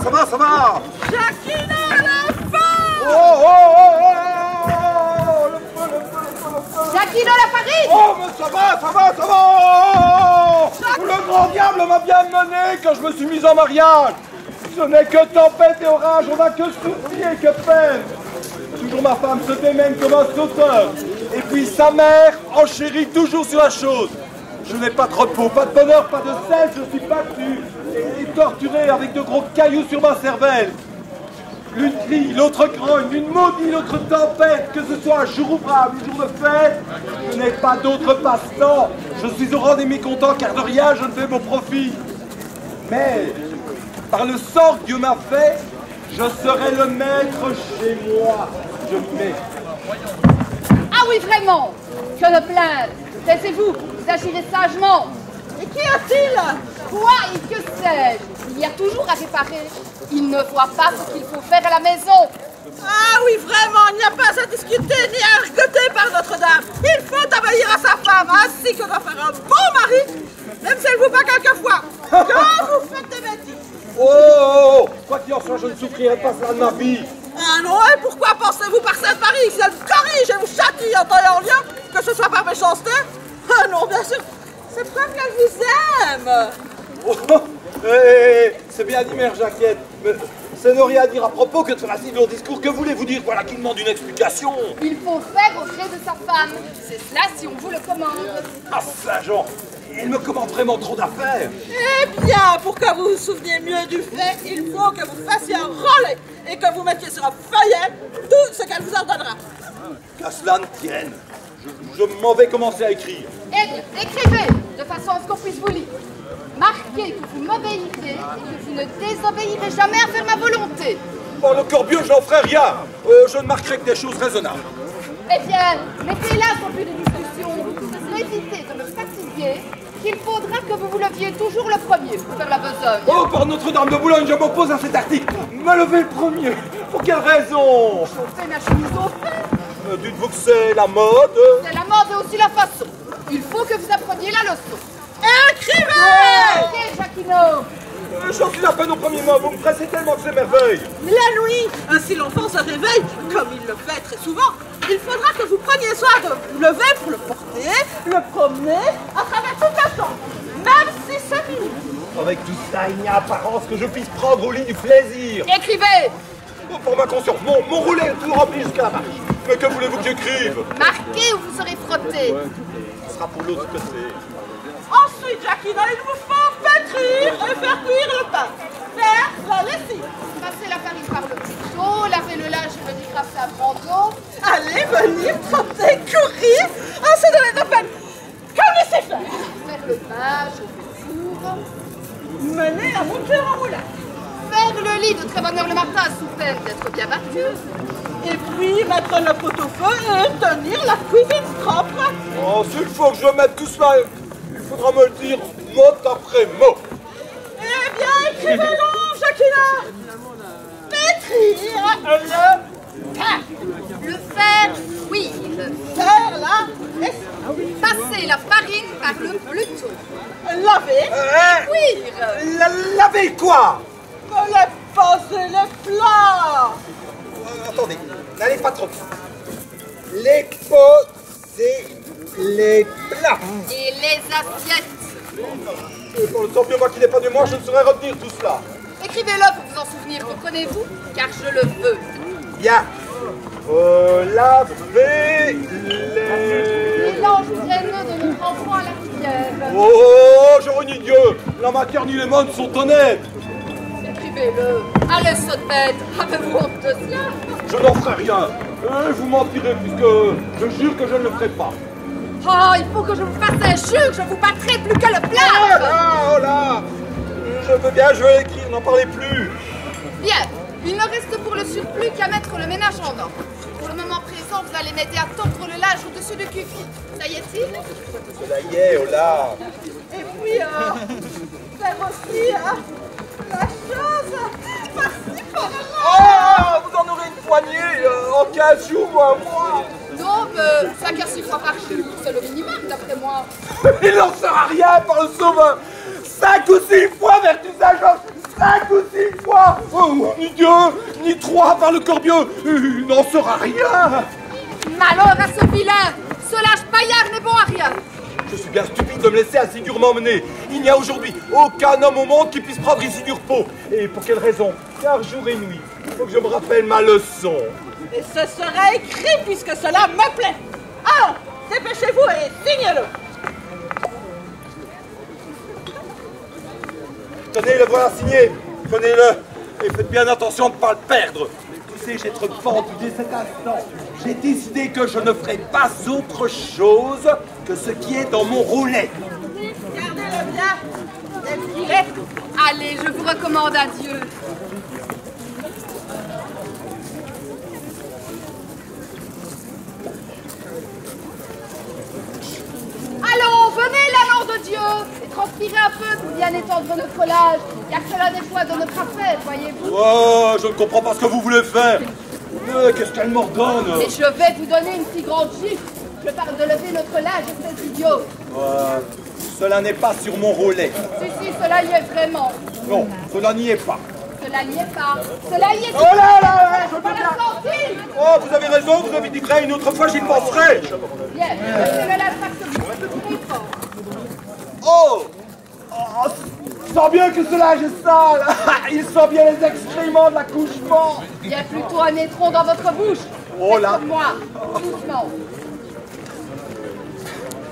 ça va, ça va. Jacquina, l'enfant! Oh, oh, oh, oh, oh, le feu, le feu, le feu, le feu. Jacquina, la farine! Oh, mais ça va, ça va, ça va. Le grand diable m'a bien mené quand je me suis mis en mariage. Ce n'est que tempête et orage, on n'a que souffrir et que peine. Toujours ma femme se démène comme un sauteur. Et puis sa mère enchérit toujours sur la chose. Je n'ai pas de repos, pas de bonheur, pas de sel, je suis battu et torturé avec de gros cailloux sur ma cervelle. L'une crie, l'autre grogne, l'une maudit, l'autre tempête, que ce soit un jour ouvrable, un jour de fête, je n'ai pas d'autre passe-temps. Je suis au rang des mécontents car de rien je ne fais mon profit. Mais, par le sort que Dieu m'a fait, je serai le maître chez moi. Je m'y mets. Ah oui, vraiment! Que de plainte! Taisez-vous, vous agirez sagement. Et qu'y a-t-il? Quoi et que sais-je? Il y a toujours à réparer. Il ne voit pas ce qu'il faut faire à la maison. Ah oui, vraiment, il n'y a pas à discuter ni à argoter par Notre-Dame. Il faut obéir à sa femme, ainsi que doit faire un bon mari, même si elle vous bat quelquefois. Quand vous faites des bêtises. Oh, oh, oh, quoi qu'il en soit, je ne souffrirai pas cela de ma vie. Ah non, et pourquoi pensez-vous par Sainte Marie, si elle vous corrige et vous châtie en temps et en lieu, que ce soit par méchanceté? Ah non, bien sûr, c'est preuve qu'elle vous aime. Oh, c'est bien dit, mère Jacquette, mais ça n'a rien à dire à propos que de faire un si long discours. Que voulez-vous dire? Voilà qui demande une explication. Il faut faire au gré de sa femme. C'est cela si on vous le commande. Ah, Saint-Jean, il me commande vraiment trop d'affaires. Eh bien, pour que vous vous souveniez mieux du fait, il faut que vous fassiez un relais et que vous mettiez sur un feuillet tout ce qu'elle vous ordonnera. Qu'à cela ne tienne, je m'en vais commencer à écrire. Eh bien, écrivez, de façon à ce qu'on puisse vous lire. Marquez que vous m'obéissez et que vous ne désobéirez jamais à faire ma volonté. Bon, le corbieux, je n'en ferai rien. Je ne marquerai que des choses raisonnables. Eh bien, mettez-la sans plus de discussion. Évitez de me fatiguer, qu'il faudra que vous vous leviez toujours le premier pour faire la besogne. Oh, par Notre-Dame de Boulogne, je m'oppose à cet article. Me lever le premier. Pour quelle raison? Chauffer ma chemise au feu. Dites-vous que c'est la mode? C'est la mode et aussi la façon. Il faut que vous appreniez la leçon. Écrivez! Ok, Jacquino. J'en suis à peine au premier mot, vous me pressez tellement que c'est merveille. La nuit, si l'enfant se réveille, comme il le fait très souvent, il faudra que vous preniez soin de vous lever pour le porter, le promener à travers toute la chambre, même si c'est minuit. Avec tout ça, il n'y a apparence que je puisse prendre au lit du plaisir. Écrivez. Pour ma conscience, mon roulet est tout rempli jusqu'à la marche. Mais que voulez-vous que j'écrive? Marquez ou vous serez frotté. Ce sera pour l'autre côté. Ensuite, Jacquina, il vous faut pétrir et faire cuire le pain. Faire la lessive. Passez la farine par le couteau, lavez le linge et le décrasser à grand eau. Allez, venir, trotter, courir, se donner de peine. Comme laissez faire. Faire le pain, chauffer le four. Mener la monture en moulin. Faire le lit de très bonne heure le matin sous peine d'être bien battu. Et puis mettre le pot au feu et tenir la cuisine propre. Oh, s'il faut que je mette tout cela, il faudra me le dire mot après mot. Eh bien, écrivez-le, Jacquina. Pétrir le pain. Le faire cuire. Faire la lessive. Passer la farine par le pluton. Laver. Cuire. Laver quoi? Me les passer les plats. Attendez, n'allez pas trop vite. Les pots, c'est les plats. Et les assiettes. Pour le temps bien moi qui n'est pas de moi, je ne saurais retenir tout cela. Écrivez-le pour vous en souvenir, comprenez-vous? Car je le veux. Bien. Laver les... Mélange graineux de notre enfant à la cuillère. Oh, je renie Dieu. La matière ni les modes sont honnêtes. Écrivez-le. Allez, sotte bête. Avez-vous honte de cela? Je n'en ferai rien. Vous mentirez puisque je jure que je ne le ferai pas. Oh, il faut que je vous fasse un jeu, je vous battrai plus que le Oh plâtre. là, oh là. Je veux bien, je vais écrire, n'en parlez plus. Bien, il ne reste pour le surplus qu'à mettre le ménage en ordre. Pour le moment présent, vous allez m'aider à tordre le linge au-dessus du cuvier. Ça y est-il? Cela y est, oh là. Et puis, faire aussi la chose par-ci par-là. Oh, vous en aurez une poignée en 15 jours ou un mois. Non, mais 5 à 6 fois par jour, c'est le minimum d'après moi. Il n'en sera rien par le sauveur. 5 ou 6 fois, vertu Saint-Jean. 5 ou 6 6 fois. Oh, ni 2, ni 3 par le corbieux. Il n'en sera rien. Malheur à ce vilain. Ce lâche paillard n'est bon à rien. Je suis bien stupide de me laisser ainsi durement mener. Il n'y a aujourd'hui aucun homme au monde qui puisse prendre ici du repos. Et pour quelle raison? Car jour et nuit, il faut que je me rappelle ma leçon. Et ce sera écrit puisque cela me plaît. Alors, dépêchez-vous et signez-le. Tenez, le voilà signé. Prenez-le et faites bien attention de ne pas le perdre. Tu sais, j'ai trop vendu dès cet instant. J'ai décidé que je ne ferai pas autre chose que ce qui est dans mon roulet. Gardez-le bien, tel qu'il est. Allez, je vous recommande à Dieu. Allons, venez, l'allant de Dieu, et transpirez un peu pour bien étendre notre lâche, car cela n'est point de notre affaire, voyez-vous. Oh, je ne comprends pas ce que vous voulez faire. Qu'est-ce qu'elle m'ordonne? Mais je vais vous donner une si grande gifle. Je parle de lever notre lâche, espèce idiot. Cela n'est pas sur mon roulet. Si, cela y est vraiment. Non, cela n'y est pas. Cela n'y est pas. Cela y est. Oh là là, je veux Voilà, bien. sortez. Oh, vous avez raison, vous avez dit que une autre fois j'y penserai. Bien, levez le lâche par ce bout, très fort. Oh, sent bien que ce linge est sale. Il sent bien les excréments de l'accouchement. Il y a plutôt un étron dans votre bouche. Oh là. Comme moi, doucement.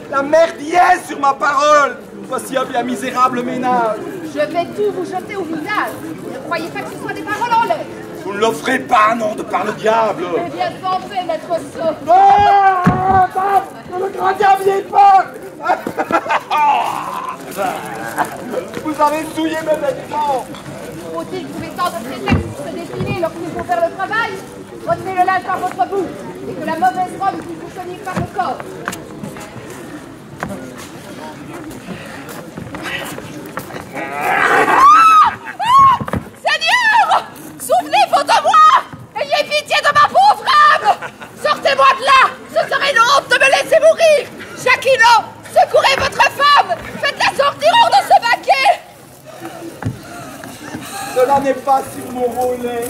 La merde y est sur ma parole. Voici un bien misérable ménage. Je vais tout vous jeter au visage. Ne croyez pas que ce soit des paroles en l'air. Vous ne l'offrez pas, non, de par le diable. Eh bien, sans fait, maître sot. Le grand diable y est pas. Vous avez souillé mes vêtements. Faut-il trouver tant de prétextes pour se défiler lorsqu'il faut faire le travail? Retenez le linge par votre bouche et que la mauvaise robe puisse vous tenir par le corps. Seigneur! Souvenez-vous de moi! Ayez pitié de ma pauvre âme! Sortez-moi de là! Ce serait une honte de me laisser mourir! Jacquino, secourez votre femme! Faites-la sortir hors de ce baquet! Cela n'est pas sur mon roulet.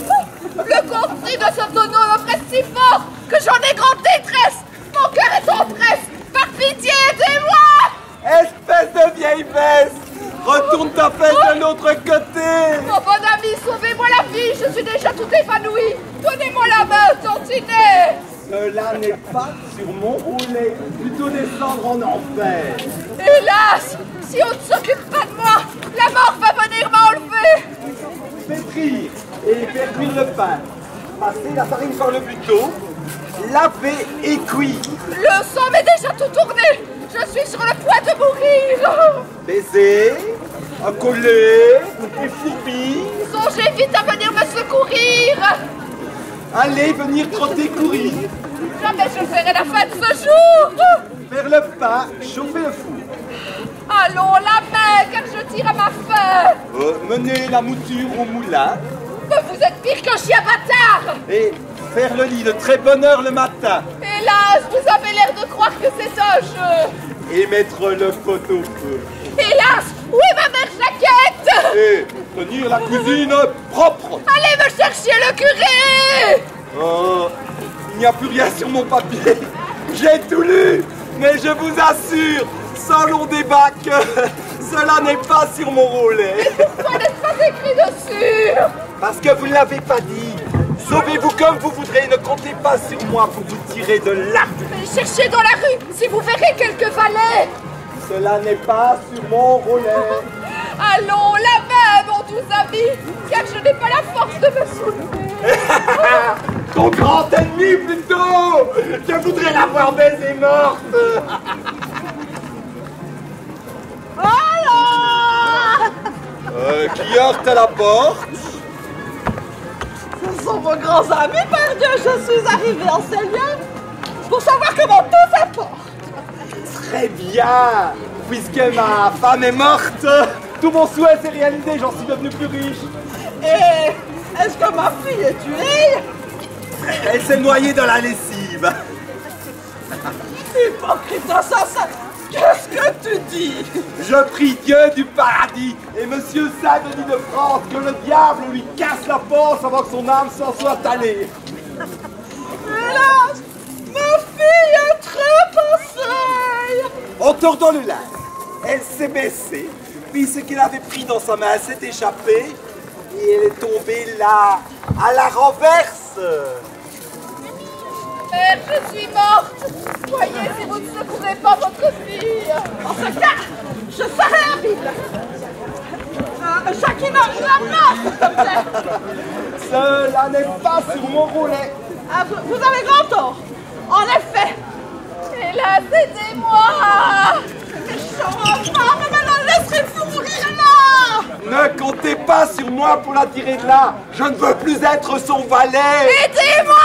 Le contenu de ce tonneau me presse si fort que j'en ai grande détresse! Mon cœur est en presse! Par pitié, aidez-moi! Espèce de vieille baisse. Retourne ta fesse de l'autre côté. Mon bon ami, sauvez-moi la vie! Je suis déjà tout évanouie! Donnez-moi la main, tantinet! Cela n'est pas sur mon roulet. Plutôt descendre en enfer. Hélas! Si on ne s'occupe pas de moi, la mort va venir m'enlever! Pétrir et faire cuire le pain. Passer la farine par le buteau. Laver et cuire. Le sang m'est déjà tout tourné! Je suis sur le point de mourir! Baiser, accoler et fourbi. Songez vite à venir me secourir! Allez venir trotter courir. Jamais je ferai la fin de ce jour! Faire le pain, chauffer le four. Allons, la main, car je tire à ma fin! Mener la mouture au moulin. Mais vous êtes pire qu'un chien bâtard! Et faire le lit de très bonne heure le matin. Hélas, vous avez l'air de croire que c'est un jeu! Et mettre le pot au feu. Hélas, où est ma mère Jaquette? Et tenir la cuisine propre. Allez me chercher le curé! Oh, il n'y a plus rien sur mon papier. J'ai tout lu, mais je vous assure, sans long débat, que cela n'est pas sur mon roulet. Pourquoi n'est-ce pas écrit dessus? Parce que vous ne l'avez pas dit. Sauvez-vous comme vous voudrez, ne comptez pas sur moi pour vous tirer de là. Cherchez dans la rue, si vous verrez quelques valets. Cela n'est pas sur mon roulet. Allons, la main, mon doux ami, car je n'ai pas la force de me soulever. Ton grand ennemi, plutôt. Je voudrais l'avoir baisée morte. Alors! Qui heurte à la porte? Ce sont vos grands amis, par Dieu, je suis arrivée en ces lieux pour savoir comment tout se porte. Très bien. Puisque ma femme est morte, tout mon souhait s'est réalisé, j'en suis devenu plus riche. Et est-ce que ma fille est tuée? Elle s'est noyée dans la lessive. Hypocrite assassin! Qu'est-ce que tu dis? Je prie Dieu du paradis et Monsieur Saint-Denis de France que le diable lui casse la panse avant que son âme s'en soit allée. Hélas, ma fille est très passée. En tordant le lac, elle s'est baissée, puis ce qu'elle avait pris dans sa main s'est échappé et elle est tombée là, à la renverse. Mère, je suis morte. Voyez si vous ne secourez pas votre fille. En ce cas, je serai la Bible. Shakina, la place, s'il te plaît. Cela n'est pas sur mon roulet. Ah, vous avez grand tort. En effet. Hélas, aidez-moi. Méchant enfant, mais maintenant laisserez-vous mourir là. Ne comptez pas sur moi pour la tirer de là. Je ne veux plus être son valet. Aidez-moi.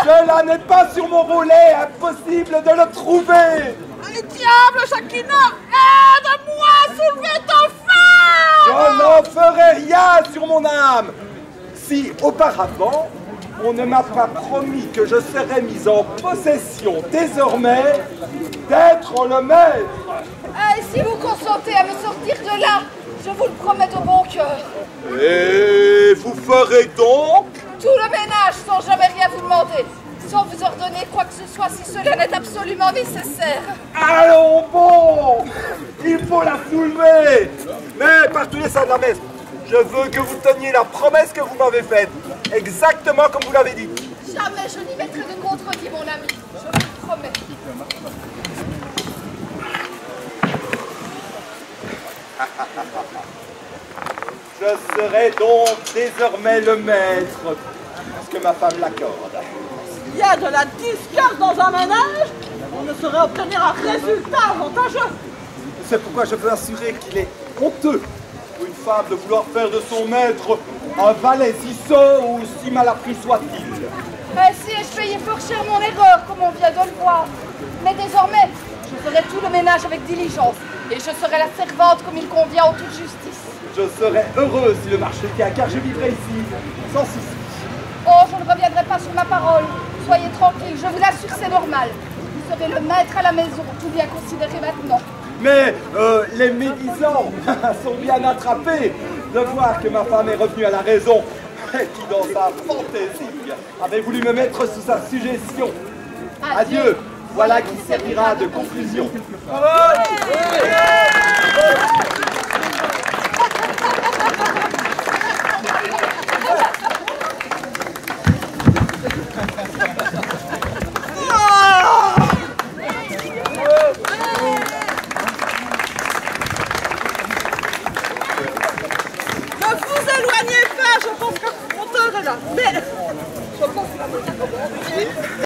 Cela n'est pas sur mon roulet. Impossible de le trouver. Diable, Shakina, aide-moi à soulever ton Je frère. n'en ferai rien sur mon âme. Si auparavant, on ne m'a pas promis que je serais mis en possession désormais d'être le maître. Et si vous consentez à me sortir de là, je vous le promets de bon cœur. Et vous ferez donc? Tout le ménage sans jamais rien vous demander, sans vous ordonner quoi que ce soit si cela n'est absolument nécessaire. Allons bon. Il faut la soulever. Mais par tous les saints de la messe, je veux que vous teniez la promesse que vous m'avez faite, exactement comme vous l'avez dit. Jamais je n'y mettrai de contredit, mon ami, je vous le promets. Je serai donc désormais le maître, parce que ma femme l'accorde. Il y a de la discorde dans un ménage, on ne saurait obtenir un résultat avantageux. C'est pourquoi je veux assurer qu'il est honteux pour une femme de vouloir faire de son maître un valet si sot ou si mal appris soit-il. Ainsi ai-je payé fort cher mon erreur, comme on vient de le voir. Mais désormais, je ferai tout le ménage avec diligence, et je serai la servante comme il convient en toute justice. Je serai heureux si le marché tient, car je vivrai ici, sans souci. Oh, je ne reviendrai pas sur ma parole. Soyez tranquille, je vous l'assure, c'est normal. Vous serez le maître à la maison, tout bien considéré maintenant. Mais les médisants sont bien attrapés de voir que ma femme est revenue à la raison et qui, dans sa fantaisie, avait voulu me mettre sous sa suggestion. Adieu, voilà qui servira de conclusion. Ne vous éloignez pas, je pense que mon temps est là. Mais je pense que